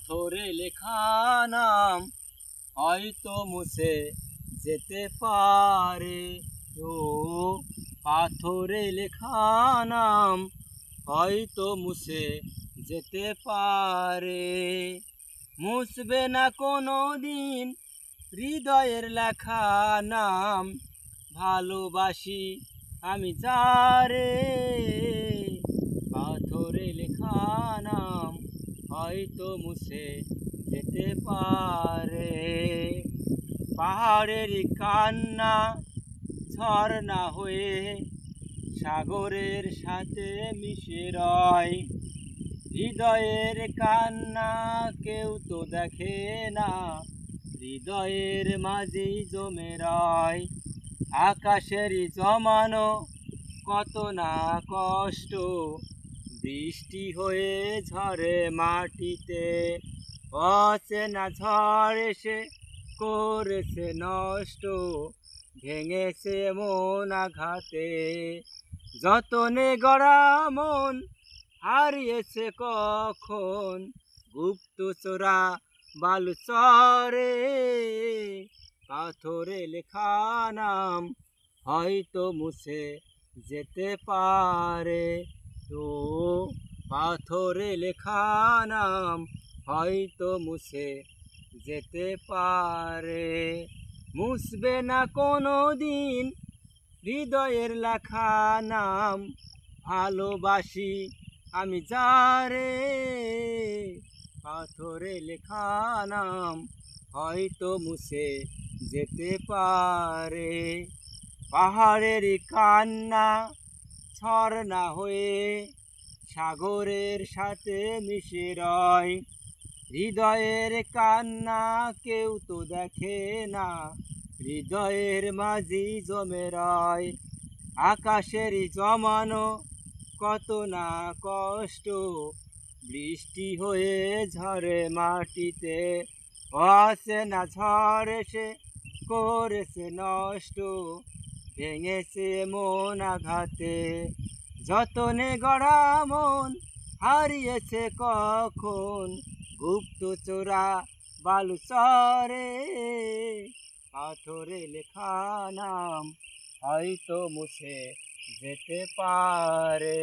পাথরে লেখা নাম হয়তো মুছে যেতে পারে। ও পাথরে লেখা নাম হয়তো মুছে যেতে পারে। মুছবে না কোনো দিন হৃদয়ের লেখা নাম, ভালোবাসি আমি যারে। পাথরে লেখা নাম হয়তো মুছে যেতে পারে। পাহাড়ের কান্না ঝর্ণা হয়ে সাগরের সাথে মিশে রয়। হৃদয়ের কান্না কেউ তো দেখে না, হৃদয়ের মাঝেই জমে রয়। আকাশের জমানো কত না কষ্ট, বৃষ্টি হয়ে ঝরে মাটিতে। অচেনা ঝড় এসে করেছে নষ্ট, ভেঙেছে মন আঘাতে। যতনে গড়া মন হারিয়েছে কখন, গুপ্ত চোরা বালুচরে। পাথরে লেখা নাম হয়তো মুছে যেতে পারে। তো পাথরে লেখা নাম হয়তো মুছে যেতে পারে। মুছবে না কোনো দিন হৃদয়ের লেখা নাম, ভালোবাসি আমি যারে। পাথরে লেখা নাম হয়তো মুছে যেতে পারে। পাহাড়ের কান্না ঝর্ণা হয়ে সাগরের সাথে মিশে রয়। হৃদয়ের কান্না কেউ তো দেখে না, হৃদয়ের মাঝি জমে রয়। আকাশের জমানো কত না কষ্ট, বৃষ্টি হয়ে ঝরে মাটিতে। অচেনা ঝড় এসে করেছে নষ্ট, ভেঙেছে মন আঘাতে। যতনে গড়া মন হারিয়েছে কখন, গুপ্ত চোরা বালুচরে। পাথরে লেখা নাম হয়তো মুছে যেতে পারে।